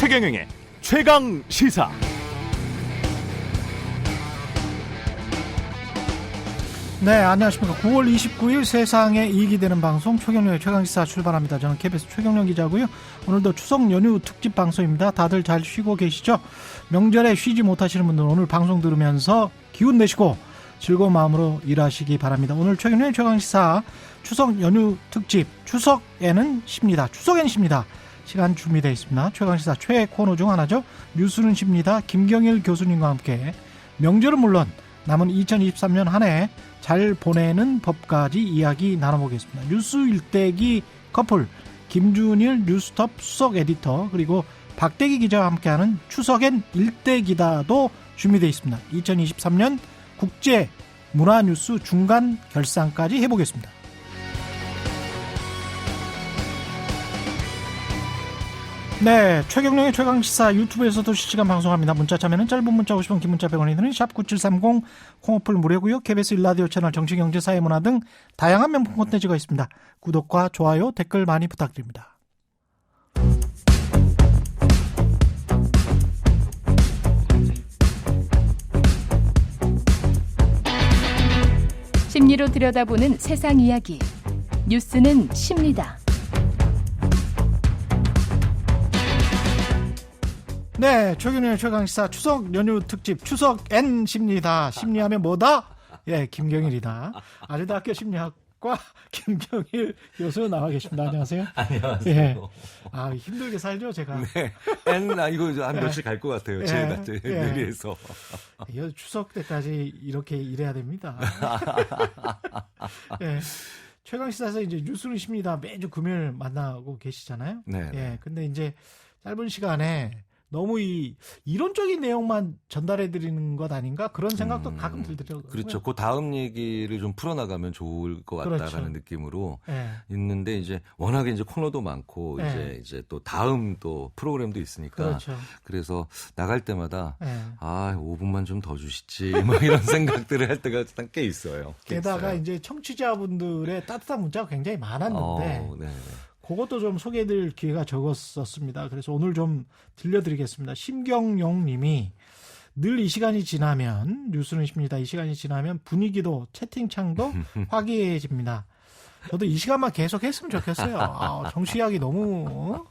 최경영의 최강 시사. 네, 안녕하십니까. 9월 29일 세상에 이익이 되는 방송 최경영의 최강시사 출발합니다. 저는 KBS 최경영 기자고요. 오늘도 추석 연휴 특집 방송입니다. 다들 잘 쉬고 계시죠? 명절에 쉬지 못하시는 분들은 오늘 방송 들으면서 기운 내시고 즐거운 마음으로 일하시기 바랍니다. 오늘 최경영의 최강시사 추석 연휴 특집, 추석에는 쉽니다. 추석엔 쉽니다. 시간 준비되어 있습니다. 최강시사 최애 코너 중 하나죠. 뉴스는 쉽니다. 김경일 교수님과 함께 명절은 물론 남은 2023년 한 해 잘 보내는 법까지 이야기 나눠보겠습니다. 뉴스 일대기 커플 김준일 뉴스톱 수석 에디터 그리고 박대기 기자와 함께하는 추석엔 일대기다도 준비되어 있습니다. 2023년 국제 문화뉴스 중간 결산까지 해보겠습니다. 네, 최경영의 최강시사 유튜브에서도 실시간 방송합니다. 문자 참여는 짧은 문자 50원, 긴 문자 100원이 드는 샵9730 콩어플 무료고요. KBS 일라디오 채널 정치경제 사회문화 등 다양한 명품 콘텐츠가 있습니다. 구독과 좋아요, 댓글 많이 부탁드립니다. 심리로 들여다보는 세상 이야기. 뉴스는 쉽니다. 네, 최경영의 최강시사 추석 연휴 특집 추석엔 심리다. 심리하면 뭐다? 예, 김경일이다. 아주대학교 심리학과 김경일 교수 나와 계십니다. 안녕하세요. 안녕하세요. 예. 아, 힘들게 살죠, 제가. 네. 이거 한 며칠 갈 것 같아요. 제 뇌리에서. 이 추석 때까지 이렇게 일해야 됩니다. 예. 최강시사에서 이제 뉴스는 쉽니다. 매주 금요일 만나고 계시잖아요. 네. 예. 근데 이제 짧은 시간에 너무 이론적인 내용만 전달해 드리는 것 아닌가 그런 생각도 가끔 들더라고요. 그렇죠. 그 다음 얘기를 좀 풀어나가면 좋을 것 같다라는 그렇죠. 느낌으로 네. 있는데 이제 워낙에 이제 코너도 많고 네. 이제 또 다음 또 프로그램도 있으니까 그렇죠. 그래서 나갈 때마다 네. 5분만 좀 더 주시지 뭐 이런 생각들을 할 때가 꽤 있어요. 게다가 이제 청취자분들의 따뜻한 문자가 굉장히 많았는데 네. 그것도 좀 소개해드릴 기회가 적었었습니다. 그래서 오늘 좀 들려드리겠습니다. 심경용 님이 늘 이 시간이 지나면 뉴스는 쉽니다. 이 시간이 지나면 분위기도 채팅창도 화기애애해집니다. 저도 이 시간만 계속 했으면 좋겠어요. 정치하기 너무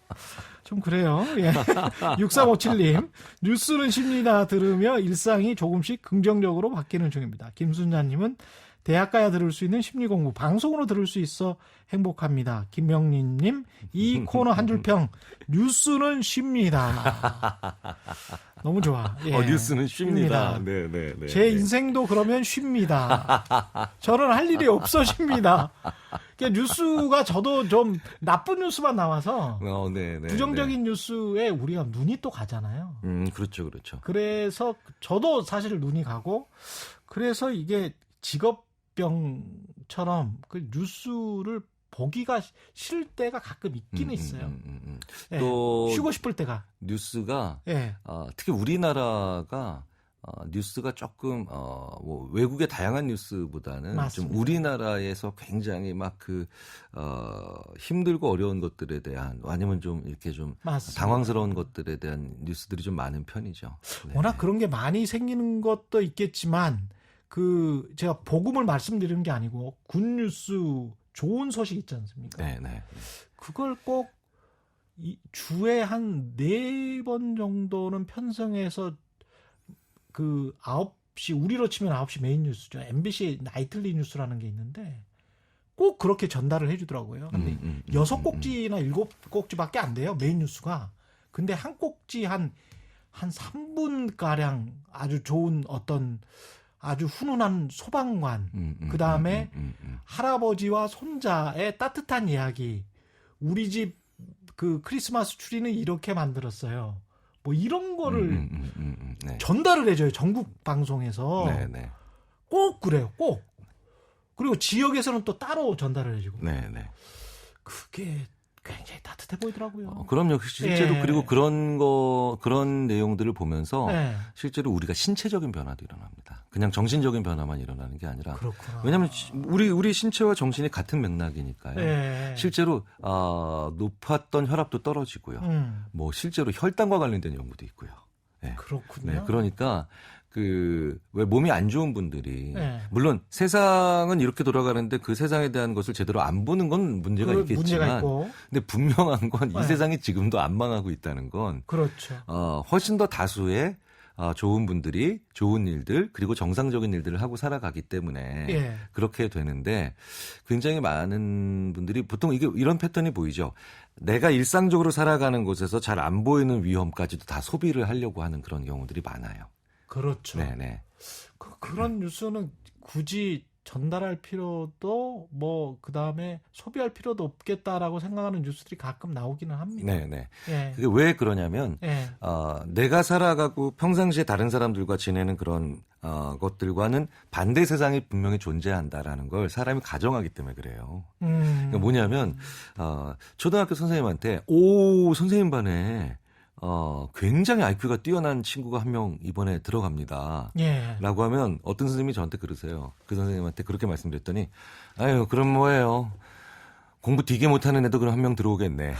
좀 그래요. 예. 6357님 뉴스는 쉽니다. 들으며 일상이 조금씩 긍정적으로 바뀌는 중입니다. 김순자님은 대학 가야 들을 수 있는 심리 공부 방송으로 들을 수 있어 행복합니다. 김명린님 이 코너 한 줄평 뉴스는 쉽니다. 너무 좋아. 예. 뉴스는 쉽니다. 네. 제 인생도 그러면 쉽니다. 저는 할 일이 없어 쉽니다. 그러니까 뉴스가 저도 좀 나쁜 뉴스만 나와서 부정적인 뉴스에 우리가 눈이 또 가잖아요. 그렇죠. 그래서 저도 사실 눈이 가고 그래서 이게 직업병처럼 그 뉴스를 보기가 싫을 때가 가끔 있긴 있어요. 예, 또 쉬고 싶을 때가. 뉴스가 예. 특히 우리나라가 뉴스가 조금 뭐 외국의 다양한 뉴스보다는 맞습니다. 좀 우리나라에서 굉장히 막 힘들고 어려운 것들에 대한 아니면 좀 이렇게 좀 맞습니다. 당황스러운 것들에 대한 뉴스들이 좀 많은 편이죠. 네. 워낙 그런 게 많이 생기는 것도 있겠지만 제가 복음을 말씀드리는 게 아니고 굿뉴스 좋은 소식 있지 않습니까? 네. 그걸 꼭 주에 한 4번 정도는 편성해서 9시 우리로 치면 9시 메인 뉴스죠. MBC 나이틀리 뉴스라는 게 있는데 꼭 그렇게 전달을 해주더라고요. 근데 6꼭지나 7꼭지밖에 안 돼요. 메인 뉴스가. 근데 한 꼭지 한 3분가량 아주 좋은 어떤 아주 훈훈한 소방관, 그 다음에 할아버지와 손자의 따뜻한 이야기, 우리 집 크리스마스 추리는 이렇게 만들었어요. 뭐 이런 거를 네. 전달을 해줘요. 전국 방송에서. 네. 꼭 그래요. 꼭. 그리고 지역에서는 또 따로 전달을 해주고. 네. 그게 굉장히 따뜻해 보이더라고요. 그럼요. 실제로 예. 그리고 그런 내용들을 보면서 네. 실제로 우리가 신체적인 변화도 일어납니다. 그냥 정신적인 변화만 일어나는 게 아니라. 그렇구나. 왜냐하면 우리 신체와 정신이 같은 맥락이니까요. 예. 실제로 높았던 혈압도 떨어지고요. 뭐 실제로 혈당과 관련된 연구도 있고요. 네. 그렇군요. 네, 그러니까 왜 몸이 안 좋은 분들이 네. 물론 세상은 이렇게 돌아가는데 그 세상에 대한 것을 제대로 안 보는 건 문제가 있겠지만, 문제가 있고. 근데 분명한 건 이 네. 세상이 지금도 안 망하고 있다는 건 그렇죠. 훨씬 더 다수의 좋은 분들이 좋은 일들 그리고 정상적인 일들을 하고 살아가기 때문에 예. 그렇게 되는데 굉장히 많은 분들이 보통 이런 패턴이 보이죠. 내가 일상적으로 살아가는 곳에서 잘 안 보이는 위험까지도 다 소비를 하려고 하는 그런 경우들이 많아요. 그렇죠. 네네. 그런 뉴스는 굳이 전달할 필요도 그다음에 소비할 필요도 없겠다라고 생각하는 뉴스들이 가끔 나오기는 합니다. 네네. 예. 그게 왜 그러냐면 예. 내가 살아가고 평상시에 다른 사람들과 지내는 그런 것들과는 반대 세상이 분명히 존재한다라는 걸 사람이 가정하기 때문에 그래요. 그러니까 뭐냐면 초등학교 선생님한테 선생님 반에 굉장히 IQ가 뛰어난 친구가 한 명 이번에 들어갑니다. 예. 라고 하면 어떤 선생님이 저한테 그러세요. 그 선생님한테 그렇게 말씀드렸더니 아유 그럼 뭐예요. 공부 되게 못하는 애도 그럼 한 명 들어오겠네.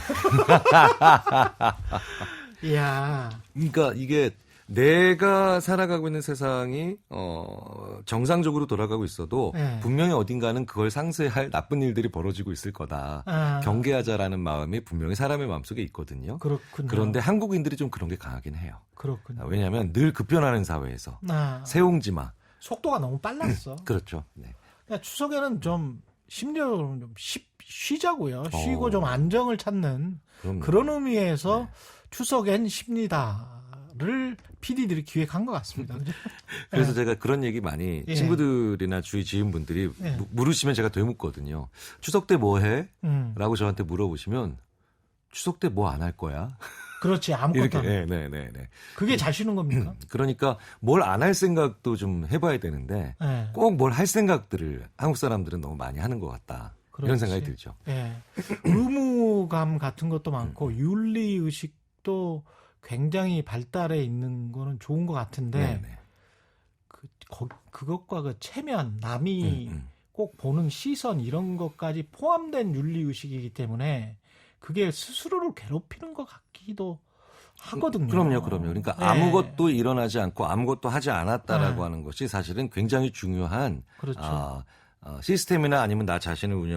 이야. 그러니까 이게 내가 살아가고 있는 세상이 정상적으로 돌아가고 있어도 네. 분명히 어딘가는 그걸 상쇄할 나쁜 일들이 벌어지고 있을 거다. 경계하자라는 마음이 분명히 사람의 마음속에 있거든요. 그렇군요. 그런데 한국인들이 좀 그런 게 강하긴 해요. 그렇군요. 왜냐하면 늘 급변하는 사회에서 세옹지마. 속도가 너무 빨랐어. 그렇죠. 네. 그러니까 추석에는 좀 심리적으로 좀 쉬자고요. 쉬고 좀 안정을 찾는 그럼요. 그런 의미에서 추석엔 쉽니다를 PD들이 기획한 것 같습니다. 그죠? 그래서 제가 그런 얘기 많이 예. 친구들이나 주위 지인분들이 예. 물으시면 제가 되묻거든요. 추석 때 뭐 해? 음. 라고 저한테 물어보시면 추석 때 뭐 안 할 거야? 그렇지. 아무것도 이렇게. 안 해. 네. 그게 잘 쉬는 겁니까? 그러니까 뭘 안 할 생각도 좀 해봐야 되는데 네. 꼭 뭘 할 생각들을 한국 사람들은 너무 많이 하는 것 같다. 이런 그렇지. 생각이 들죠. 예. 의무감 같은 것도 많고 윤리 의식도 굉장히 발달해 있는 거는 좋은 것 같은데 네네. 그것과 그 체면, 남이 꼭 보는 시선 이런 것까지 포함된 윤리 의식이기 때문에 그게 스스로를 괴롭히는 것 같기도 하거든요. 그럼요. 그러니까 네. 아무것도 일어나지 않고 아무것도 하지 않았다라고 네. 하는 것이 사실은 굉장히 중요한 그렇죠. 시스템이나 아니면 나 자신을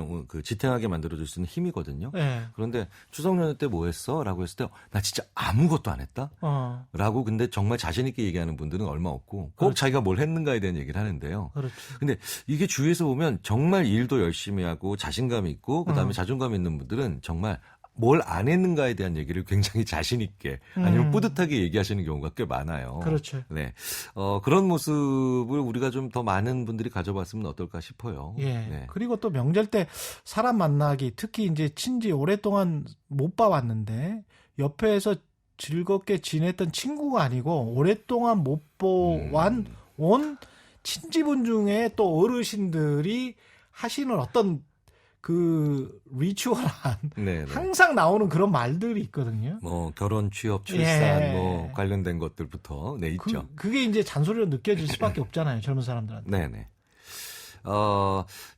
지탱하게 만들어줄 수 있는 힘이거든요. 네. 그런데 추석 연휴 때 뭐 했어? 라고 했을 때 나 진짜 아무것도 안 했다? 라고 근데 정말 자신 있게 얘기하는 분들은 얼마 없고 꼭 그렇죠. 자기가 뭘 했는가에 대한 얘기를 하는데요. 그렇죠. 근데 이게 주위에서 보면 정말 일도 열심히 하고 자신감 있고 그다음에 자존감 있는 분들은 정말 뭘 안 했는가에 대한 얘기를 굉장히 자신 있게 아니면 뿌듯하게 얘기하시는 경우가 꽤 많아요. 그렇죠. 네. 그런 모습을 우리가 좀 더 많은 분들이 가져봤으면 어떨까 싶어요. 예. 네. 그리고 또 명절 때 사람 만나기 특히 이제 친지 오랫동안 못 봐왔는데 옆에서 즐겁게 지냈던 친구가 아니고 오랫동안 못 보완 온 친지분 중에 또 어르신들이 하시는 어떤 그 리추얼한 네네. 항상 나오는 그런 말들이 있거든요. 뭐 결혼, 취업, 출산 예. 뭐 관련된 것들부터 네 있죠. 그게 이제 잔소리로 느껴질 수밖에 없잖아요. 젊은 사람들한테. 네네.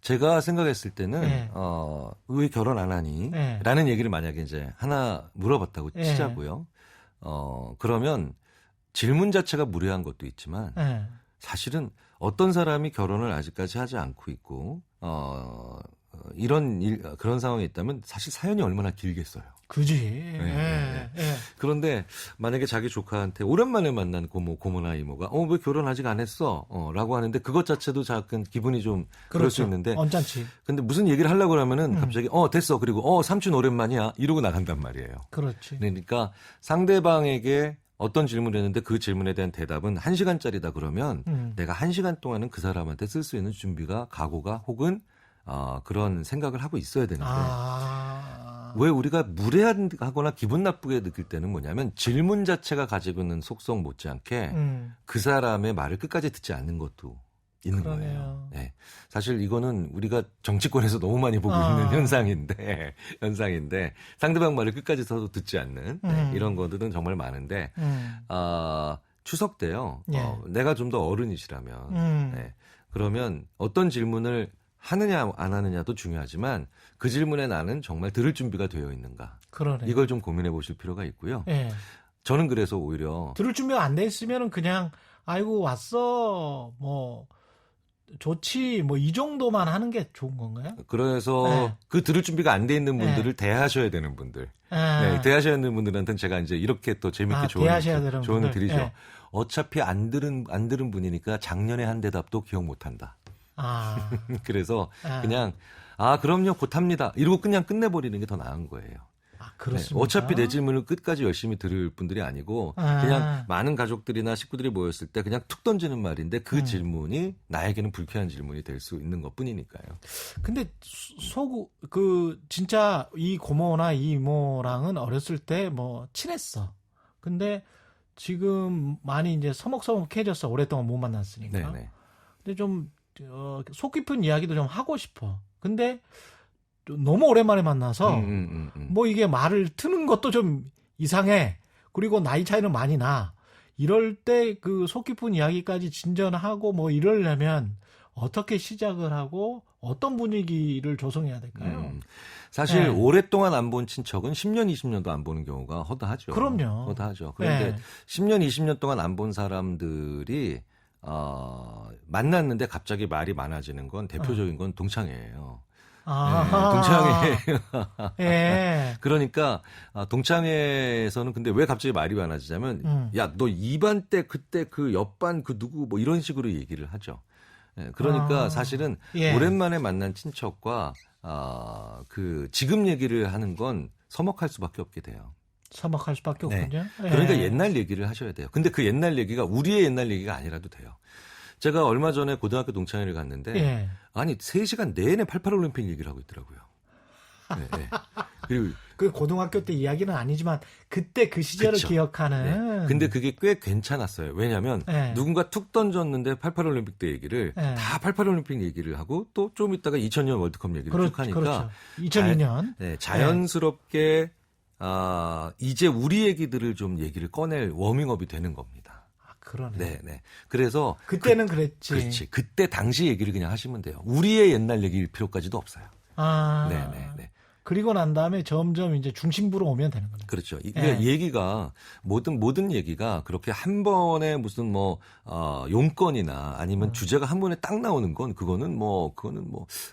제가 생각했을 때는 네. 왜 결혼 안 하니? 네. 라는 얘기를 만약에 이제 하나 물어봤다고 네. 치자고요. 그러면 질문 자체가 무례한 것도 있지만 네. 사실은 어떤 사람이 결혼을 아직까지 하지 않고 있고 그런 상황이 있다면 사실 사연이 얼마나 길겠어요. 그지. 네. 예. 그런데 만약에 자기 조카한테 오랜만에 만난 고모나 이모가 왜 결혼 아직 안 했어? 라고 하는데 그것 자체도 약간 기분이 좀 그럴 수 있는데 언짢지. 근데 무슨 얘기를 하려고 하면은 갑자기 됐어. 그리고 삼촌 오랜만이야. 이러고 나간단 말이에요. 그렇지. 그러니까 상대방에게 어떤 질문을 했는데 그 질문에 대한 대답은 1시간짜리다 그러면 내가 1시간 동안은 그 사람한테 쓸 수 있는 준비가 각오가 혹은 그런 생각을 하고 있어야 되는데 왜 우리가 무례하거나 기분 나쁘게 느낄 때는 뭐냐면 질문 자체가 가지고 있는 속성 못지않게 그 사람의 말을 끝까지 듣지 않는 것도 있는 그러네요. 거예요. 네. 사실 이거는 우리가 정치권에서 너무 많이 보고 있는 현상인데 상대방 말을 끝까지 서도 듣지 않는 이런 것들은 정말 많은데 추석 때요. 예. 내가 좀 더 어른이시라면 네. 그러면 어떤 질문을 하느냐 안 하느냐도 중요하지만 그 질문에 나는 정말 들을 준비가 되어 있는가. 그러네. 이걸 좀 고민해 보실 필요가 있고요. 예. 저는 그래서 오히려 들을 준비가 안 돼 있으면은 그냥 아이고 왔어 뭐 좋지 뭐 이 정도만 하는 게 좋은 건가요? 그래서 네. 그 들을 준비가 안 돼 있는 분들을 대하셔야 되는 분들. 네, 대하셔야 되는 분들한테는 제가 이제 이렇게 또 재밌게 조언을 드리죠. 네. 어차피 안 들은 분이니까 작년에 한 대답도 기억 못 한다. 그래서 그냥 그럼요 곧 합니다. 이러고 그냥 끝내버리는 게 더 나은 거예요. 그렇습니까? 네, 어차피 내 질문을 끝까지 열심히 들을 분들이 아니고 그냥 많은 가족들이나 식구들이 모였을 때 그냥 툭 던지는 말인데 그 질문이 나에게는 불쾌한 질문이 될 수 있는 것뿐이니까요. 근데 진짜 이 고모나 이 이모랑은 어렸을 때 뭐 친했어. 근데 지금 많이 이제 서먹서먹해졌어. 오랫동안 못 만났으니까. 네네. 근데 좀 속 깊은 이야기도 좀 하고 싶어. 근데 너무 오랜만에 만나서 뭐 이게 말을 트는 것도 좀 이상해. 그리고 나이 차이는 많이 나. 이럴 때 그 속 깊은 이야기까지 진전하고 뭐 이러려면 어떻게 시작을 하고 어떤 분위기를 조성해야 될까요? 사실 오랫동안 안 본 친척은 10년, 20년도 안 보는 경우가 허다하죠. 그럼요. 허다하죠. 그런데 10년, 20년 동안 안 본 사람들이 만났는데 갑자기 말이 많아지는 건 대표적인 건 동창회예요. 동창회. 예. 그러니까 동창회에서는 근데 왜 갑자기 말이 많아지냐면 야, 너 2반 때 그때 그 옆반 그 누구 뭐 이런 식으로 얘기를 하죠. 그러니까 사실은 오랜만에 만난 친척과 그 지금 얘기를 하는 건 서먹할 수밖에 없게 돼요. 서먹할 수밖에 없군요. 그러니까 옛날 얘기를 하셔야 돼요. 근데 그 옛날 얘기가 우리의 옛날 얘기가 아니라도 돼요. 제가 얼마 전에 고등학교 동창회를 갔는데 아니 3시간 내내 88 올림픽 얘기를 하고 있더라고요. 그리고 그 고등학교 때 이야기는 아니지만 그때 그 시절을 기억하는. 근데 그게 꽤 괜찮았어요. 왜냐하면 누군가 툭 던졌는데 88 올림픽 때 얘기를 다 88 올림픽 얘기를 하고 또 좀 있다가 2000년 월드컵 얘기를 쭉 하니까 그렇죠. 2002년 자연스럽게 이제 우리 얘기들을 좀 얘기를 꺼낼 워밍업이 되는 겁니다. 그러네. 네. 그래서 그때는 그랬지. 그렇지. 그때 당시 얘기를 그냥 하시면 돼요. 우리의 옛날 얘기일 필요까지도 없어요. 네. 그리고 난 다음에 점점 이제 중심부로 오면 되는 거죠. 그렇죠. 그러니까 얘기가 모든 얘기가 그렇게 한 번에 무슨 뭐 용건이나 아니면 주제가 한 번에 딱 나오는 건 그거는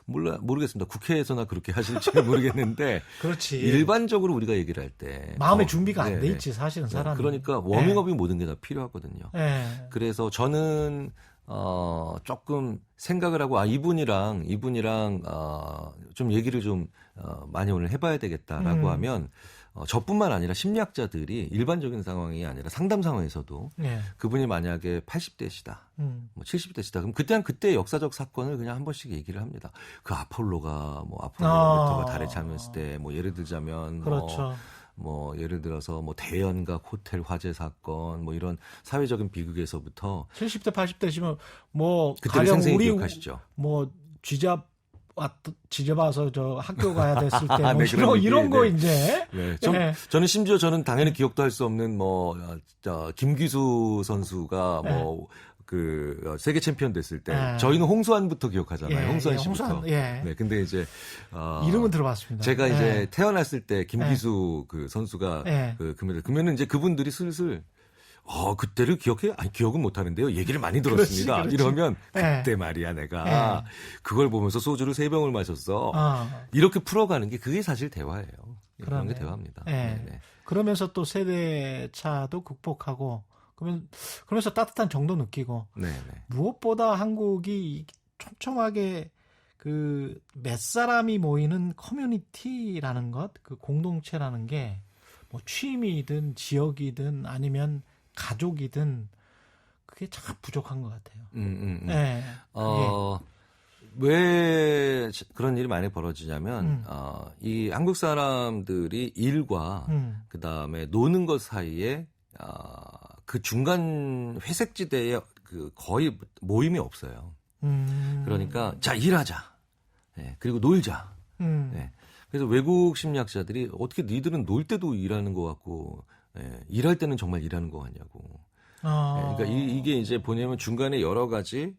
모르겠습니다. 국회에서나 그렇게 하실지 모르겠는데 그렇지. 일반적으로 우리가 얘기를 할 때 마음의 준비가 안 돼 있지 사실은 사람이. 그러니까 워밍업이 모든 게 다 필요하거든요. 그래서 저는 조금 생각을 하고 이분이랑 좀 얘기를 좀 많이 오늘 해봐야 되겠다라고 하면 저뿐만 아니라 심리학자들이 일반적인 상황이 아니라 상담 상황에서도 그분이 만약에 80대시다, 뭐 70대시다, 그럼 그때 역사적 사건을 그냥 한 번씩 얘기를 합니다. 그 아폴로 오르토가 달에 참여했을 때 뭐 예를 들자면 그렇죠. 뭐 예를 들어서 뭐 대연각 호텔 화재 사건 뭐 이런 사회적인 비극에서부터 70대 80대시면 뭐 그때를 가령 생생히 우리 기억하시죠. 뭐 지잡아서 저 학교 가야 됐을 때 뭐 이런 거 이제 저는 심지어 당연히 기억도 할 수 없는 김기수 선수가 그 세계 챔피언 됐을 때 저희는 홍수환부터 기억하잖아요. 홍수환 씨부터. 네, 근데 이제 이름은 들어봤습니다. 제가 이제 태어났을 때 김기수 그 선수가 그 금메달 그러면은 이제 그분들이 슬슬 그때를 기억해? 아니 기억은 못 하는데요. 얘기를 많이 들었습니다. 그렇지. 이러면 그때 말이야 내가 그걸 보면서 소주를 3병을 마셨어. 이렇게 풀어가는 게 그게 사실 대화예요. 그런 게 대화입니다. 그러면서 또 세대 차도 극복하고 그러면서 따뜻한 정도 느끼고 무엇보다 한국이 촘촘하게 그 몇 사람이 모이는 커뮤니티라는 것, 그 공동체라는 게 뭐 취미든 지역이든 아니면 가족이든 그게 참 부족한 것 같아요. 왜 그런 일이 많이 벌어지냐면 이 한국 사람들이 일과 그 다음에 노는 것 사이에 그 중간 회색지대에 그 거의 모임이 없어요. 그러니까 자 일하자. 네, 그리고 놀자. 네. 그래서 외국 심리학자들이 어떻게 니들은 놀 때도 일하는 것 같고 일할 때는 정말 일하는 것 같냐고. 그러니까 이게 이제 보냐면 중간에 여러 가지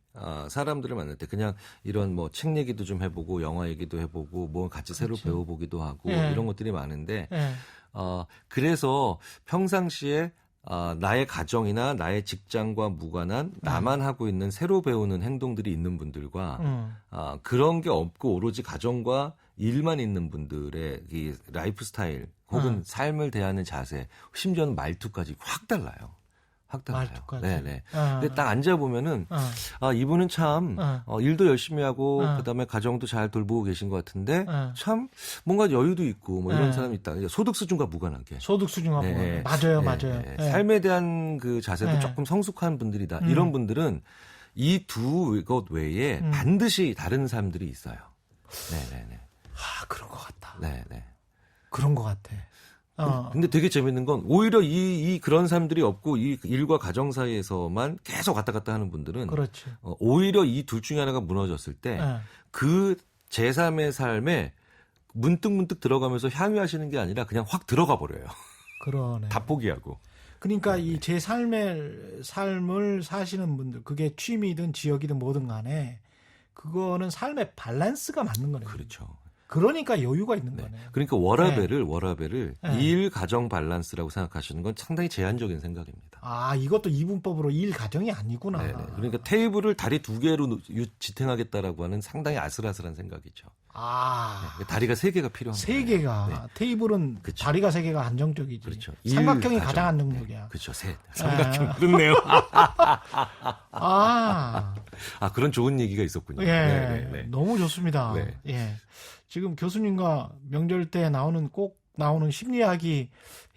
사람들을 만날 때 그냥 이런 뭐 책 얘기도 좀 해보고 영화 얘기도 해보고 뭐 같이 새로 그렇죠. 배워보기도 하고 예. 이런 것들이 많은데 예. 그래서 평상시에 나의 가정이나 나의 직장과 무관한 나만 하고 있는 새로 배우는 행동들이 있는 분들과 그런 게 없고 오로지 가정과 일만 있는 분들의 이 라이프 스타일 혹은 삶을 대하는 자세 심지어는 말투까지 확 달라요. 확 달라요. 말투까지. 네네. 근데 딱 앉아 보면은 이분은 참 일도 열심히 하고 그다음에 가정도 잘 돌보고 계신 것 같은데 참 뭔가 여유도 있고 뭐 이런 사람이 있다. 소득 수준과 무관하게. 소득 수준과 네. 맞아요, 네. 맞아요. 네. 예. 삶에 대한 그 자세도 조금 성숙한 분들이다. 이런 분들은 이 두 것 외에 반드시 다른 삶들이 있어요. 네네네. 그런 것 같다. 네네. 그런 것 같아. 근데 되게 재밌는 건 오히려 이 그런 사람들이 없고 이 일과 가정 사이에서만 계속 왔다 갔다 하는 분들은 그렇지. 오히려 이 둘 중에 하나가 무너졌을 때 그 제3의 삶에 문득문득 들어가면서 향유하시는 게 아니라 그냥 확 들어가 버려요. 그러네. 다 포기하고. 그러니까 이 제 삶을 사시는 분들, 그게 취미든 지역이든 뭐든 간에 그거는 삶의 밸런스가 맞는 거네요. 그렇죠. 그러니까 여유가 있는 네. 거네요. 그러니까 워라벨을 네. 일 가정 밸런스라고 생각하시는 건 상당히 제한적인 생각입니다. 이것도 이분법으로 일 가정이 아니구나. 네네. 그러니까 테이블을 다리 두 개로 지탱하겠다라고 하는 상당히 아슬아슬한 생각이죠. 네. 다리가 세 개가 필요한 거예요. 세 개가. 네. 테이블은 그쵸. 다리가 세 개가 안정적이지. 그렇죠. 삼각형이 일, 가장 가정. 안정적이야. 네. 그렇죠. 삼각형. 그렇네요. 그런 좋은 얘기가 있었군요. 예. 네네네. 너무 좋습니다. 네. 예. 지금 교수님과 명절 때 꼭 나오는 심리학이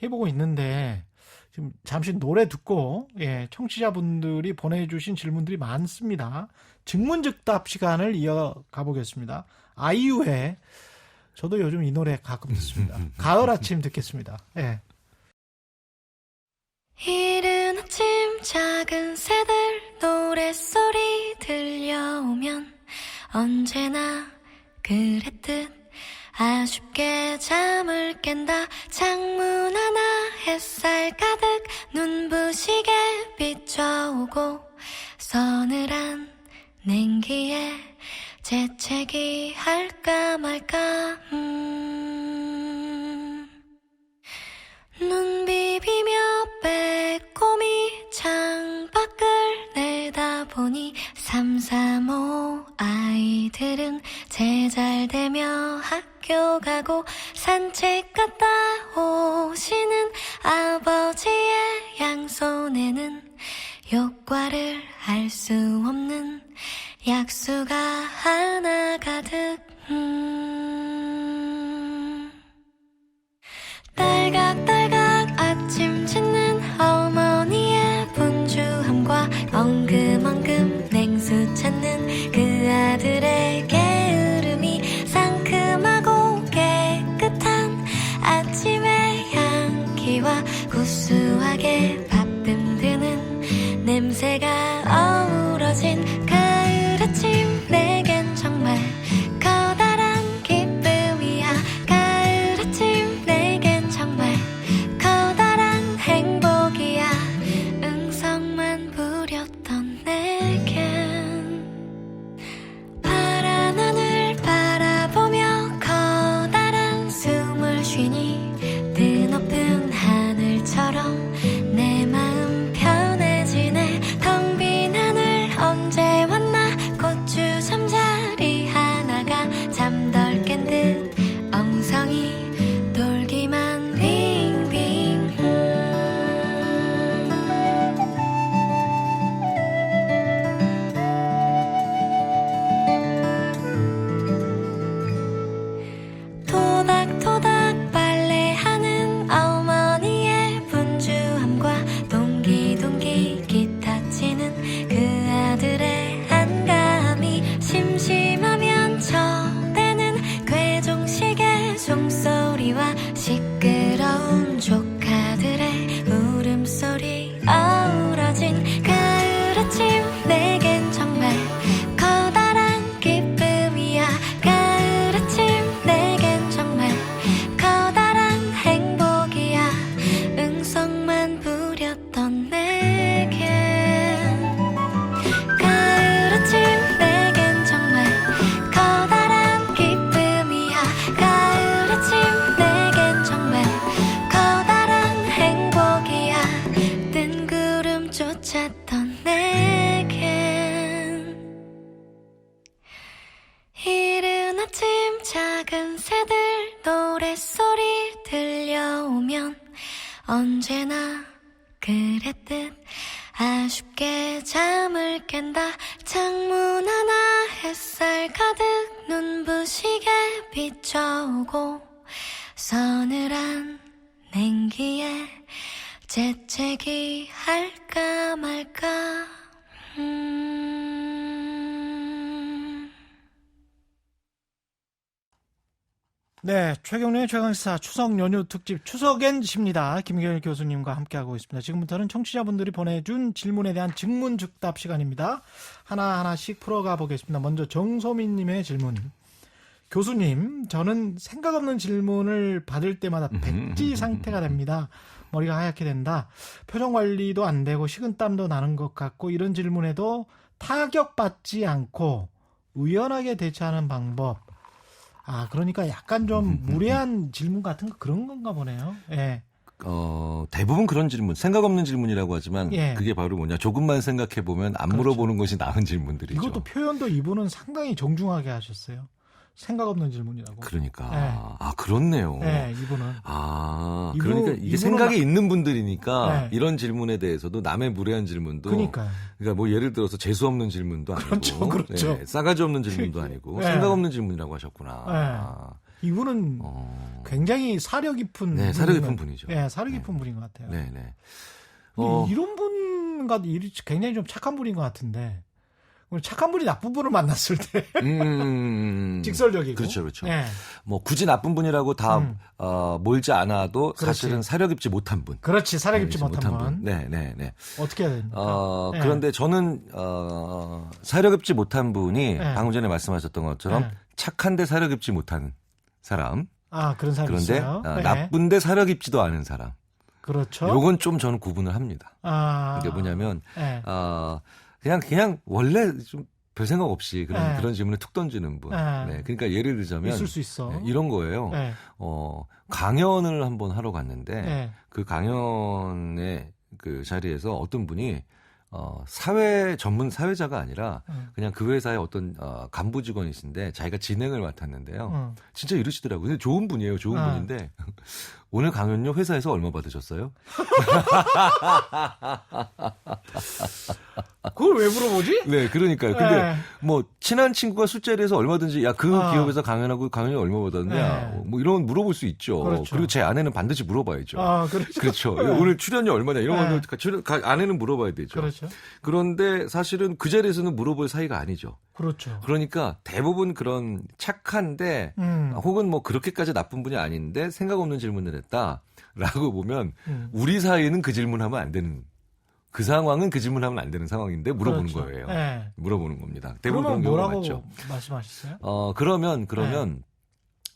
해보고 있는데 지금 잠시 노래 듣고 청취자분들이 보내주신 질문들이 많습니다. 증문즉답 시간을 이어가 보겠습니다. 아이유의 저도 요즘 이 노래 가끔 듣습니다. 가을 아침 듣겠습니다. 예. 이른 아침 작은 새들 노랫소리 들려오면 언제나 그랬듯 아쉽게 잠을 깬다. 창문 하나 햇살 가득 눈부시게 비춰오고 서늘한 냉기에 재채기 할까 말까 눈 비비며 빼꼼히 창밖을 내다보니 335 아이들은 제잘되며 학교 가고 산책 갔다 오시는 아버지의 양손에는 효과를 알 수 없는 약수가 하나 가득 딸각딸각 아침 짓는 어머니의 분주함과 엉금엉금 냉수 찾는 그 아들의 게으름이 상큼하고 깨끗한 아침의 향기와 구수하게 밥듬 드는 냄새가 어우러진 가을 아침 내겐 정말 커다란 기쁨이야. 가을 아침 내겐 정말 커다란 행복이야. 응성만 부렸던 내겐 파란 하늘 바라보며 커다란 숨을 쉬니 드높은 하늘처럼 내 마음 편해지네. 텅 빈 언제나 그랬듯 아쉽게 잠을 깬다. 창문 하나 햇살 가득 눈부시게 비춰오고 서늘한 냉기에 재채기 할까 말까. 네, 최경련의 최강시사 추석 연휴 특집 추석엔 십니다. 김경일 교수님과 함께하고 있습니다. 지금부터는 청취자분들이 보내준 질문에 대한 증문즉답 시간입니다. 하나하나씩 풀어가 보겠습니다. 먼저 정소민님의 질문. 교수님, 저는 생각 없는 질문을 받을 때마다 백지 상태가 됩니다. 머리가 하얗게 된다. 표정 관리도 안 되고 식은땀도 나는 것 같고 이런 질문에도 타격받지 않고 의연하게 대처하는 방법. 아, 그러니까 약간 좀 무례한 질문 같은 거 그런 건가 보네요. 예. 대부분 그런 질문, 생각 없는 질문이라고 하지만 예. 그게 바로 뭐냐, 조금만 생각해 보면 안 그렇죠. 물어보는 것이 나은 질문들이죠. 이것도 표현도 이분은 상당히 정중하게 하셨어요. 생각 없는 질문이라고. 그러니까 예. 아, 그렇네요. 네, 이분은. 아, 이분- 그러니까 이게 이분은 생각이 있는 분들이니까 네. 이런 질문에 대해서도 남의 무례한 질문도 그러니까요. 그러니까 뭐 예를 들어서 재수 없는 질문도 아니고 그렇죠, 그렇죠. 네, 싸가지 없는 질문도 아니고 네. 생각 없는 질문이라고 하셨구나. 네. 이분은 굉장히 사려 깊은 네, 사려 깊은 분이죠. 네, 사려 깊은 분인 것 같아요. 네, 네. 이런 분과 굉장히 좀 착한 분인 것 같은데 오늘 착한 분이 나쁜 분을 만났을 때 직설적이고 그렇죠, 그렇죠. 네. 뭐 굳이 나쁜 분이라고 다 몰지 않아도 그렇지. 사실은 사려 깊지 못한 분. 그렇지, 사려 깊지 사려 못한 분. 네, 네, 네. 어떻게 해야 됩니까? 네. 그런데 저는 사려 깊지 못한 분이 네. 방금 전에 말씀하셨던 것처럼 네. 착한데 사려 깊지 못한 사람. 아, 그런 사람이 그런데 있어요. 네. 나쁜데 사려 깊지도 않은 사람. 그렇죠. 요건 좀 저는 구분을 합니다. 아, 이게 뭐냐면 네. 그냥 원래 좀 별 생각 없이 네. 그런 질문을 툭 던지는 분. 네. 네, 그러니까 예를 들자면 있을 수 있어. 네, 이런 거예요. 네. 강연을 한번 하러 갔는데 네. 그 강연의 그 자리에서 어떤 분이 사회 전문 사회자가 아니라 그냥 그 회사의 어떤 간부 직원이신데 자기가 진행을 맡았는데요. 진짜 이러시더라고요. 근데 좋은 분이에요. 좋은 분인데 오늘 강연료 회사에서 얼마 받으셨어요? 그걸 왜 물어보지? 네, 그러니까요. 근데 네. 뭐 친한 친구가 술자리에서 얼마든지 야 그 기업에서 강연하고 강연료 얼마 받았냐 네. 뭐 이런 건 물어볼 수 있죠. 그렇죠. 그리고 제 아내는 반드시 물어봐야죠. 아, 그렇죠. 그렇죠. 네. 오늘 출연료 얼마냐 이런 네. 거 아내는 물어봐야 되죠. 그렇죠. 그런데 사실은 그 자리에서는 물어볼 사이가 아니죠. 그렇죠. 그러니까 대부분 그런 착한데 혹은 뭐 그렇게까지 나쁜 분이 아닌데 생각 없는 질문을 했다라고 보면 우리 사이에는 그 질문하면 안 되는 그 상황은 그 질문하면 안 되는 상황인데 물어보는 그렇죠. 거예요. 네. 물어보는 겁니다. 대부분 그러면 그런 경우가 뭐라고 많죠. 말씀하셨어요? 그러면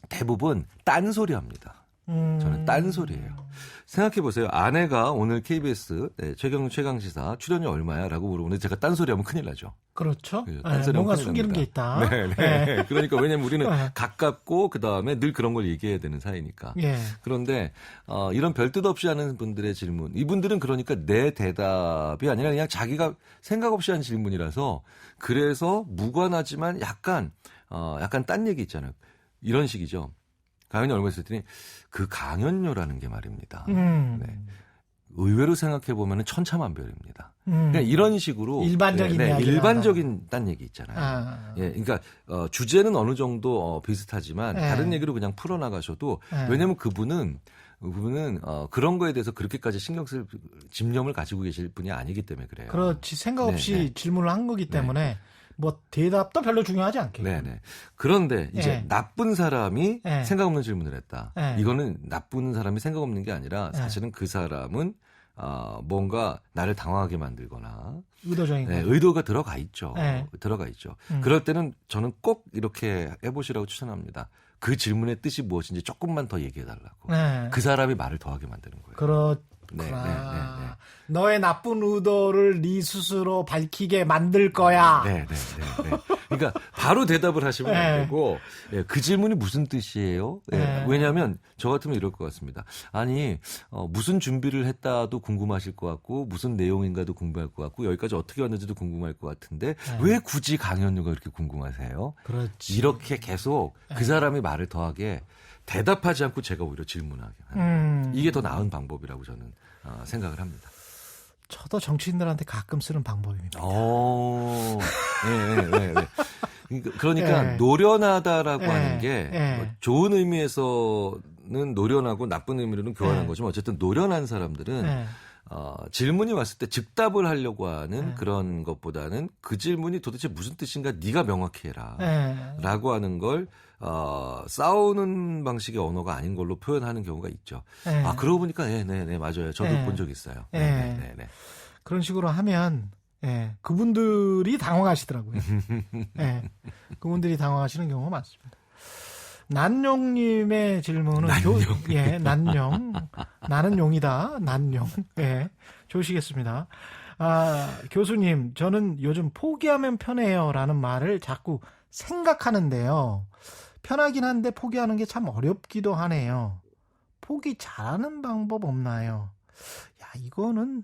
대부분 딴소리 합니다. 저는 딴소리예요. 생각해 보세요. 아내가 오늘 KBS 최강시사 출연료 얼마야라고 물어보는데 제가 딴소리하면 큰일 나죠. 그렇죠. 그죠? 네, 딴소리하면 뭔가 큰일 숨기는 게 납니다. 있다. 네. 네. 그러니까 왜냐면 우리는 네. 가깝고 그다음에 늘 그런 걸 얘기해야 되는 사이니까. 예. 그런데 이런 별뜻 없이 하는 분들의 질문, 이분들은 그러니까 내 대답이 아니라 그냥 자기가 생각 없이 한 질문이라서 그래서 무관하지만 약간 딴 얘기 있잖아요. 이런 식이죠. 강연료 얼마 있었더니 그 강연료라는 게 말입니다. 네. 의외로 생각해 보면은 천차만별입니다. 그냥 이런 식으로 일반적인 이야기를 일반적인 딴 얘기 있잖아요. 아. 예, 그러니까 주제는 어느 정도 비슷하지만 네. 다른 얘기로 그냥 풀어 나가셔도 왜냐하면 그분은 그런 거에 대해서 그렇게까지 신경 쓸 집념을 가지고 계실 분이 아니기 때문에 그래요. 그렇지. 생각 없이 네. 질문을 한 거기 때문에 뭐 대답도 별로 중요하지 않겠죠. 네네. 그런데 이제 네. 나쁜 사람이 네. 생각 없는 질문을 했다. 네. 이거는 나쁜 사람이 생각 없는 게 아니라 사실은 그 사람은 뭔가 나를 당황하게 만들거나 의도적인 거. 의도가 들어가 있죠. 네. 들어가 있죠. 그럴 때는 저는 꼭 이렇게 해보시라고 추천합니다. 그 질문의 뜻이 무엇인지 조금만 더 얘기해달라고. 네. 그 사람이 말을 더 하게 만드는 거예요. 그렇구나. 네. 너의 나쁜 의도를 네 스스로 밝히게 만들 거야. 네. 그러니까 바로 대답을 하시면 안 네. 되고 예, 그 질문이 무슨 뜻이에요? 예, 네. 왜냐하면 저 같으면 이럴 것 같습니다. 아니 무슨 준비를 했다도 궁금하실 것 같고 무슨 내용인가도 궁금할 것 같고 여기까지 어떻게 왔는지도 궁금할 것 같은데 왜 굳이 강연료가 그렇게 궁금하세요? 그렇지. 이렇게 계속 그 사람이 말을 더하게 대답하지 않고 제가 오히려 질문하게 하는 이게 더 나은 방법이라고 저는 생각을 합니다. 저도 정치인들한테 가끔 쓰는 방법입니다. 네. 그러니까 네. 노련하다라고 네. 하는 게 네. 뭐 좋은 의미에서는 노련하고 나쁜 의미로는 교환한 네. 거지만 어쨌든 노련한 사람들은 네. 질문이 왔을 때 즉답을 하려고 하는 네. 그런 것보다는 그 질문이 도대체 무슨 뜻인가 네가 명확히 해라 네. 라고 하는 걸 싸우는 방식의 언어가 아닌 걸로 표현하는 경우가 있죠. 네. 그러고 보니까 네 맞아요. 저도 네. 본 적 있어요. 네. 네. 그런 식으로 하면 그분들이 당황하시더라고요. 그분들이 당황하시는 경우가 많습니다. 난용님의 질문은 난용. 나는 용이다. 난용. 좋으시겠습니다. 교수님, 저는 요즘 포기하면 편해요라는 말을 자꾸 생각하는데요. 편하긴 한데 포기하는 게 참 어렵기도 하네요. 포기 잘하는 방법 없나요? 이거는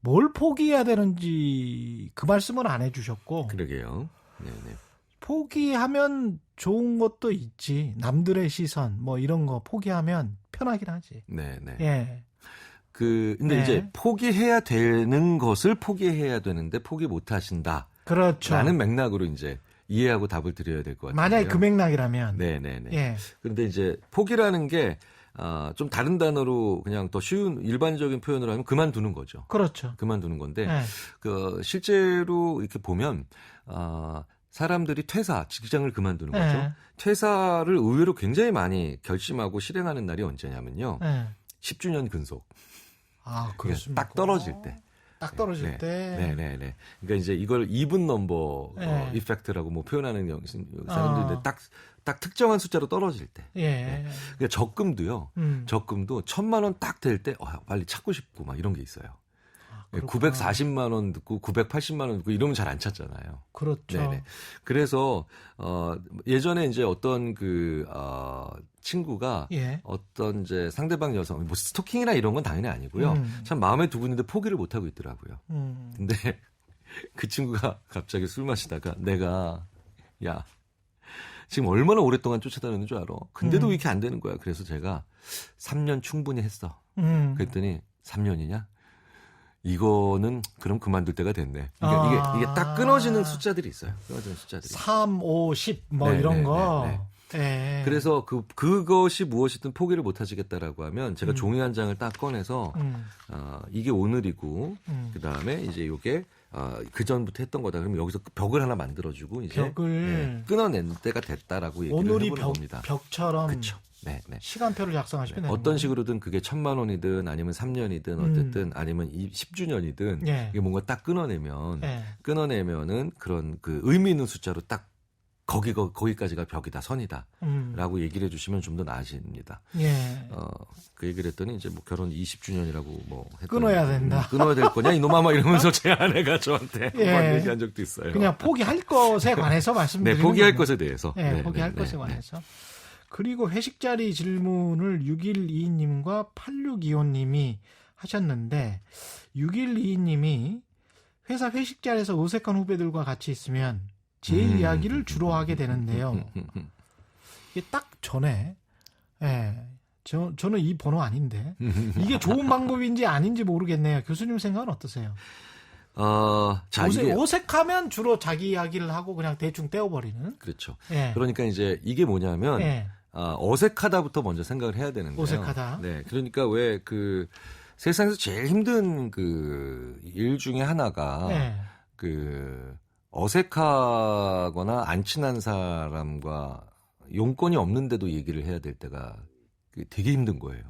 뭘 포기해야 되는지 그 말씀을 안 해주셨고. 그러게요. 네네. 포기하면 좋은 것도 있지. 남들의 시선 뭐 이런 거 포기하면 편하긴 하지. 네네. 근데 이제 포기해야 되는 것을 포기해야 되는데 포기 못 하신다. 그렇죠. 라는 맥락으로 이제 이해하고 답을 드려야 될 것 같아요. 만약에 그 맥락이라면. 네네네. 그런데 이제 포기라는 게 좀 다른 단어로 그냥 더 쉬운 일반적인 표현으로 하면 그만두는 거죠. 그렇죠. 그만두는 건데 실제로 이렇게 보면 사람들이 직장을 그만두는 거죠. 퇴사를 의외로 굉장히 많이 결심하고 실행하는 날이 언제냐면요. 10주년 근속. 그렇습니까? 딱 떨어질 때. 딱 떨어질 때. 네네네. 그러니까 이제 이걸 이븐 넘버 이펙트라고 뭐 표현하는 사람들인데 딱 특정한 숫자로 떨어질 때. 그러니까 적금도요. 적금도 1,000만 원 딱 될 때 빨리 찾고 싶고 막 이런 게 있어요. 940만 원 듣고 980만 원 듣고 이러면 잘 안 찾잖아요. 그렇죠. 네네. 그래서 예전에 이제 어떤 친구가 어떤 이제 상대방 여성 뭐 스토킹이나 이런 건 당연히 아니고요. 참 마음에 두고 있는데 포기를 못 하고 있더라고요. 근데 그 친구가 갑자기 술 마시다가 내가 지금 얼마나 오랫동안 쫓아다니는 줄 알아. 근데도 이렇게 안 되는 거야. 그래서 제가 3년 충분히 했어. 그랬더니 3년이냐? 이거는 그럼 그만둘 때가 됐네. 그러니까 이게 딱 끊어지는 숫자들이 있어요. 끊어지는 숫자들이. 3, 5, 10 뭐 이런 거. 그래서 그것이 무엇이든 포기를 못 하시겠다라고 하면 제가 종이 한 장을 딱 꺼내서 이게 오늘이고 그다음에 이제 이게 그 전부터 했던 거다. 그러면 여기서 벽을 하나 만들어주고 이제 벽을 끊어낸 때가 됐다라고 얘기를 오늘이 해보는 겁니다. 벽처럼 그렇죠. 네. 시간표를 작성하시면 되는 어떤 식으로든 그게 1,000만 원이든 아니면 3년이든 어쨌든 아니면 10주년이든 이게 뭔가 딱 끊어내면은 그런 그 의미 있는 숫자로 딱 거기까지가 벽이다, 선이다라고 얘기를 해주시면 좀 더 나아집니다. 그 얘기를 했더니 이제 뭐 결혼 20주년이라고 뭐 끊어야 된다. 끊어야 될 거냐 이놈아마 이러면서 제 아내가 저한테 한번 얘기한 적도 있어요. 그냥 포기할 것에 관해서 말씀드리는 포기할 거군요. 것에 대해서. 포기할 것에 관해서. 그리고 회식 자리 질문을 6122님과 8625님이 하셨는데 6122님이 회사 회식 자리에서 어색한 후배들과 같이 있으면 제 이야기를 주로 하게 되는데요. 이게 딱 전에 저는 이 번호 아닌데 이게 좋은 방법인지 아닌지 모르겠네요. 교수님 생각은 어떠세요? 어색하면 주로 자기 이야기를 하고 그냥 대충 떼어버리는. 그렇죠. 그러니까 이제 이게 뭐냐면 어색하다부터 먼저 생각을 해야 되는데요. 어색하다. 네, 그러니까 왜 그 세상에서 제일 힘든 그 일 중에 하나가 그 어색하거나 안 친한 사람과 용건이 없는데도 얘기를 해야 될 때가 되게 힘든 거예요.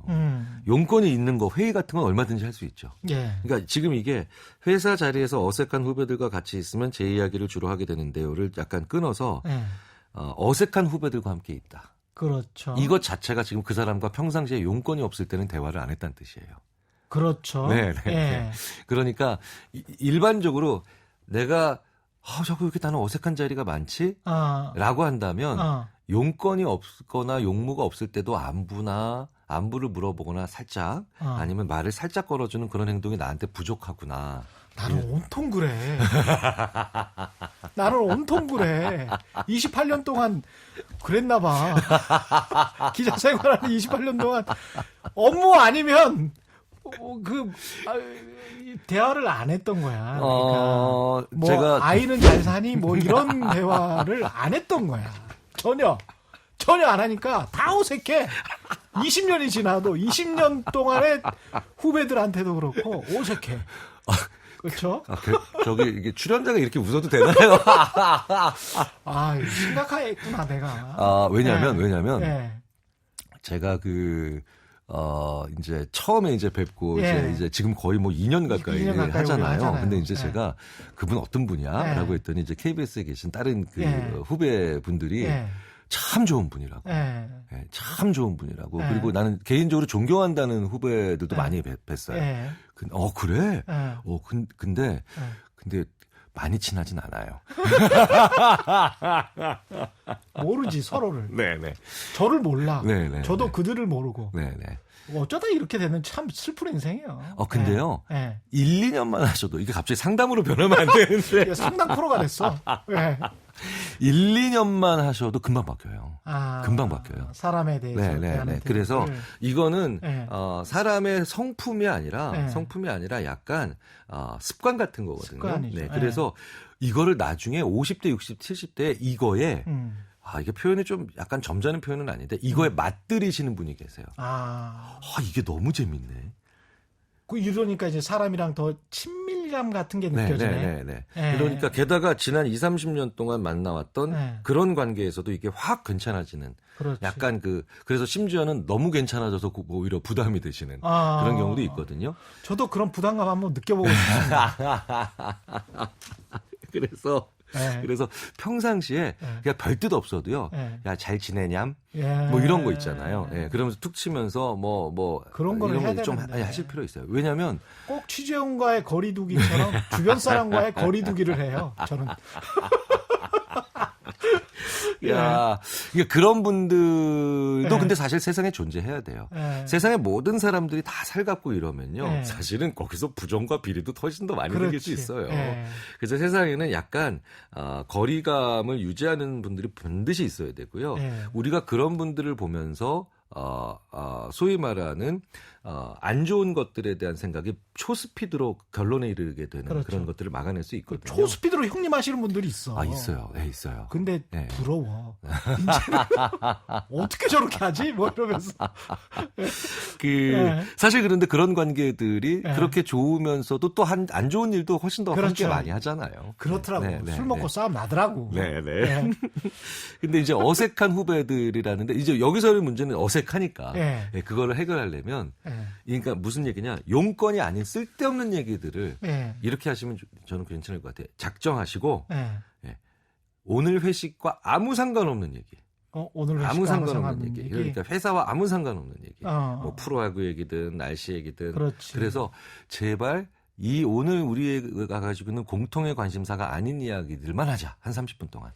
용건이 있는 거 회의 같은 건 얼마든지 할 수 있죠. 그러니까 지금 이게 회사 자리에서 어색한 후배들과 같이 있으면 제 이야기를 주로 하게 되는데요를 약간 끊어서 어색한 후배들과 함께 있다. 그렇죠. 이것 자체가 지금 그 사람과 평상시에 용건이 없을 때는 대화를 안 했다는 뜻이에요. 그렇죠. 네. 그러니까 일반적으로 내가 자꾸 이렇게 나는 어색한 자리가 많지? 어. 라고 한다면 어. 용건이 없거나 용무가 없을 때도 안부를 물어보거나 살짝 아니면 말을 살짝 걸어주는 그런 행동이 나한테 부족하구나. 나는 온통 그래. 나는 온통 그래. 28년 동안 그랬나 봐. 기자 생활하는 28년 동안 업무 아니면 대화를 안 했던 거야. 그러니까 뭐 제가 아이는 잘 사니 뭐 이런 대화를 안 했던 거야. 전혀 안 하니까 다 어색해. 20년이 지나도 20년 동안의 후배들한테도 그렇고 어색해. 그렇죠? 저기 이게 출연자가 이렇게 웃어도 되나요? 심각하겠구나 내가. 왜냐면 네. 제가 이제 처음에 이제 뵙고 이제 지금 거의 뭐 2년 가까이 하잖아요. 근데 이제 제가 그분 어떤 분이야라고 했더니 이제 KBS에 계신 다른 후배 분들이 참 좋은 분이라고. 참 좋은 분이라고. 그리고 나는 개인적으로 존경한다는 후배들도 많이 뵀어요. 그래? 근데 많이 친하진 않아요. 모르지 서로를. 네네. 저를 몰라. 네네. 저도 그들을 모르고. 네네. 어쩌다 이렇게 되는 참 슬픈 인생이에요. 근데요. 1, 2년만 하셔도 이게 갑자기 상담으로 변하면 안 되는데. 상담 프로가 됐어. 1, 2년만 하셔도 금방 바뀌어요. 금방 바뀌어요. 사람에 대해서. 네. 그래서 이거는 사람의 성품이 아니라 약간 습관 같은 거거든요. 습관이죠. 네. 그래서 이거를 나중에 50대, 60, 70대 이거에 이게 표현이 좀 약간 점잖은 표현은 아닌데 이거에 맛들이시는 분이 계세요. 이게 너무 재밌네. 이러니까 이제 사람이랑 더 친밀감 같은 게 느껴지네. 네. 그러니까 게다가 지난 20, 30년 동안 만나왔던 그런 관계에서도 이게 확 괜찮아지는. 그렇지. 약간 그래서 심지어는 너무 괜찮아져서 오히려 부담이 되시는 그런 경우도 있거든요. 저도 그런 부담감 한번 느껴보고 싶습니다. 그래서 평상시에 그냥 별뜻 없어도요. 야, 잘 지내냠? 뭐 이런 거 있잖아요. 그러면서 툭 치면서 그런 거를 해야 좀 되는데. 하실 필요 있어요. 왜냐면 꼭 취재원과의 거리두기처럼 주변 사람과의 거리두기를 해요. 저는. 이게 그런 분들도 근데 사실 세상에 존재해야 돼요. 세상에 모든 사람들이 다 살갑고 이러면요. 사실은 거기서 부정과 비리도 훨씬 더 많이 생길 수 있어요. 그래서 세상에는 약간 거리감을 유지하는 분들이 반드시 있어야 되고요. 우리가 그런 분들을 보면서 소위 말하는 안 좋은 것들에 대한 생각이 초스피드로 결론에 이르게 되는 그렇죠. 그런 것들을 막아낼 수 있거든요. 초스피드로 형님 하시는 분들이 있어. 있어요. 네, 있어요. 근데 부러워. 어떻게 저렇게 하지? 뭐 이러면서. 사실 그런데 그런 관계들이 그렇게 좋으면서도 또 안 좋은 일도 훨씬 더 함께 많이 하잖아요. 그렇더라고. 술 먹고 싸움 나더라고. 네네. 근데 이제 어색한 후배들이라는데 이제 여기서의 문제는 어색하니까 그거를 해결하려면 그러니까 무슨 얘기냐 용건이 아닌 쓸데없는 얘기들을 이렇게 하시면 저는 괜찮을 것 같아요. 작정하시고 오늘 회식과 아무 상관없는 얘기. 오늘 회식과 아무 상관없는 얘기. 그러니까 회사와 아무 상관없는 얘기. 뭐 프로야구 얘기든 날씨 얘기든. 그렇지. 그래서 제발 이 오늘 우리가 가지고 있는 공통의 관심사가 아닌 이야기들만 하자. 한 30분 동안.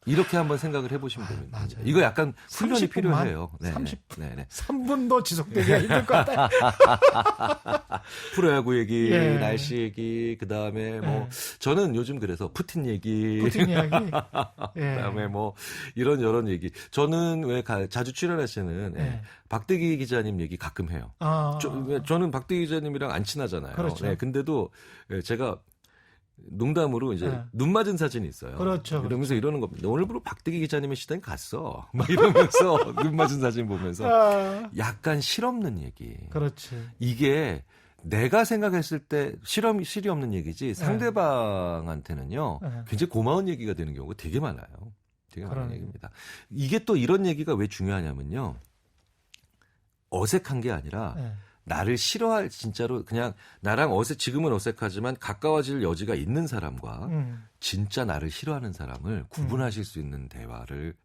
이렇게 한번 생각을 해보시면 됩니다. 맞아요. 이거 약간 훈련이 30분만? 필요해요. 30분. 3분도 지속되기가 힘들 것 같아요. 프로야구 얘기, 날씨 얘기, 그 다음에 저는 요즘 그래서 푸틴 얘기. 그다음에 이런 얘기. 저는 왜 자주 출연하시는 박대기 기자님 얘기 가끔 해요. 저는 박대기 기자님이랑 안 친하잖아요. 그렇죠. 근데도 제가 농담으로 이제 눈 맞은 사진이 있어요. 그렇죠. 그러면서 이러는 겁니다. 오늘부로 박대기 기자님의 시대는 갔어. 막 이러면서 눈 맞은 사진 보면서 약간 실없는 얘기. 그렇지. 이게 내가 생각했을 때 실이 없는 얘기지 상대방한테는요 굉장히 고마운 얘기가 되는 경우가 되게 많아요. 되게 많은 얘기입니다. 이게 또 이런 얘기가 왜 중요하냐면요. 어색한 게 아니라 나를 싫어할 진짜로 그냥 나랑 지금은 어색하지만 가까워질 여지가 있는 사람과 진짜 나를 싫어하는 사람을 구분하실 수 있는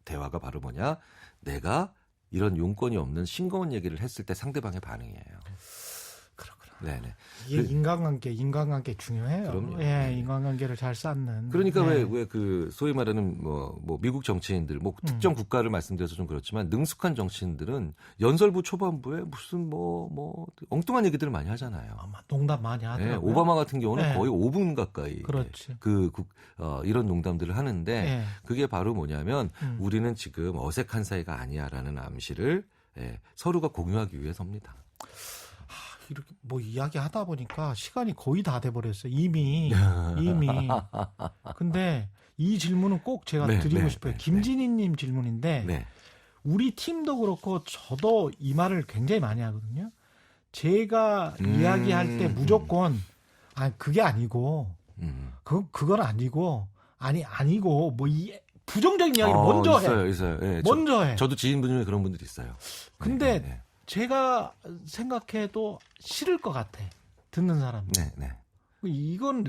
대화가 바로 뭐냐? 내가 이런 용건이 없는 싱거운 얘기를 했을 때 상대방의 반응이에요. 그렇구나. 네네. 이게 인간관계 중요해요. 그럼요. 예, 네. 인간관계를 잘 쌓는. 그러니까 네. 왜 그 소위 말하는 뭐 미국 정치인들 뭐 특정 국가를 말씀드려서 좀 그렇지만 능숙한 정치인들은 연설부 초반부에 무슨 뭐 엉뚱한 얘기들을 많이 하잖아요. 아마 농담 많이 하더라고요. 네, 오바마 같은 경우는 네. 거의 5분 가까이 그렇지. 이런 농담들을 하는데 예. 그게 바로 뭐냐면 우리는 지금 어색한 사이가 아니야라는 암시를 서로가 공유하기 위해서입니다. 이렇게 뭐 이야기하다 보니까 시간이 거의 다 돼버렸어요. 이미. 근데 이 질문은 꼭 제가 네, 드리고 네, 싶어요. 네, 김진희님 질문인데 네. 우리 팀도 그렇고 저도 이 말을 굉장히 많이 하거든요. 제가 이야기할 때 무조건 그게 아니고 그건 아니고 아니고 뭐 이 부정적인 이야기를 먼저 해. 있어요. 네, 먼저 해. 저도 지인분 중에 그런 분들이 있어요. 근데 네. 제가 생각해도 싫을 것 같아. 듣는 사람. 네. 이건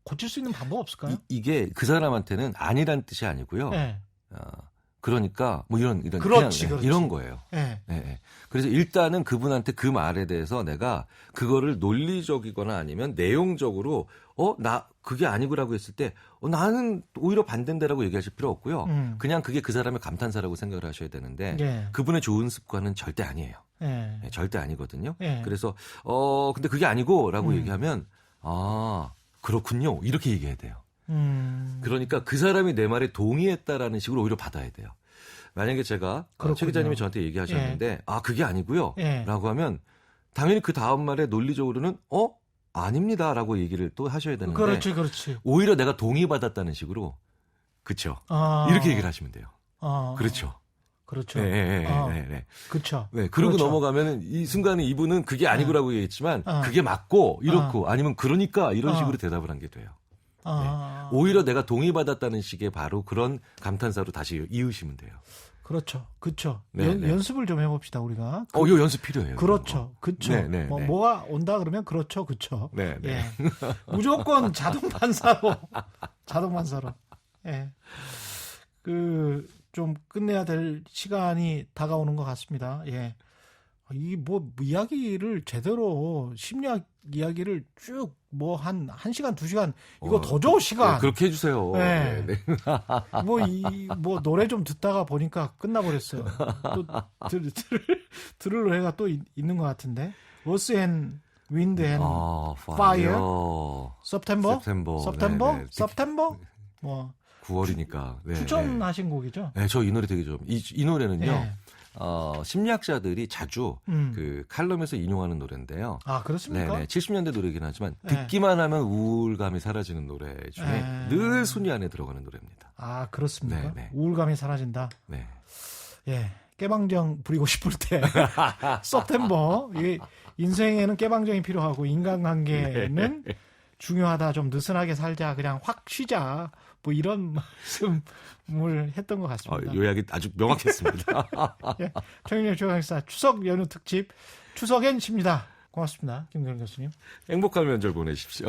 고칠 수 있는 방법 없을까요? 이게 그 사람한테는 아니란 뜻이 아니고요. 네. 그러니까 뭐 이런 그렇지. 이런 거예요. 네. 네. 그래서 일단은 그분한테 그 말에 대해서 내가 그거를 논리적이거나 아니면 내용적으로 나 그게 아니고라고 했을 때 나는 오히려 반대인데라고 얘기하실 필요 없고요. 그냥 그게 그 사람의 감탄사라고 생각을 하셔야 되는데 네. 그분의 좋은 습관은 절대 아니에요. 네. 네, 절대 아니거든요. 네. 그래서 근데 그게 아니고라고 얘기하면 그렇군요. 이렇게 얘기해야 돼요. 그러니까 그 사람이 내 말에 동의했다라는 식으로 오히려 받아야 돼요. 만약에 제가 최 기자님이 저한테 얘기하셨는데 그게 아니고요 예. 라고 하면 당연히 그 다음 말에 논리적으로는 아닙니다 라고 얘기를 또 하셔야 되는데 그렇지. 오히려 내가 동의받았다는 식으로 그렇죠. 이렇게 얘기를 하시면 돼요. 그렇죠. 그렇죠. 네. 그렇죠. 네, 그러고 그렇죠. 넘어가면 이 순간에 이분은 그게 아니고라고 얘기했지만 그게 맞고 이렇고 아니면 그러니까 이런 식으로 대답을 한 게 돼요. 네. 오히려 내가 동의받았다는 식의 바로 그런 감탄사로 다시 이으시면 돼요. 그렇죠. 네. 연습을 좀 해봅시다, 우리가. 이거 연습 필요해요. 그렇죠. 네. 뭐가 온다 그러면 그렇죠. 네. 예. 무조건 자동 반사로. 예. 좀 끝내야 될 시간이 다가오는 것 같습니다. 예. 이 이야기를 제대로 심리학 이야기를 쭉 한 1시간, 2시간 이거 더 줘 시간. 그렇게 해 주세요. 네. 노래 좀 듣다가 보니까 끝나버렸어요. 또 들을 애가 또 있는 것 같은데. Earth and Wind and Fire. September. September. 9월이니까. 네, 추천하신 곡이죠? 네, 저 이 노래 되게 좋아요. 이 노래는요. 네. 심리학자들이 자주 그 칼럼에서 인용하는 노래인데요. 그렇습니까? 네, 70년대 노래이긴 하지만 듣기만 하면 우울감이 사라지는 노래 중에 늘 순위 안에 들어가는 노래입니다. 그렇습니까? 네. 우울감이 사라진다. 네. 예. 깨방정 부리고 싶을 때 서템버. 인생에는 깨방정이 필요하고 인간관계는 중요하다. 좀 느슨하게 살자. 그냥 확 쉬자. 이런 말씀을 했던 것 같습니다. 요약이 아주 명확했습니다. 예, 최경영 최강시사 추석 연휴 특집 추석엔 쉽니다. 고맙습니다. 김경일 교수님. 행복한 명절 보내십시오.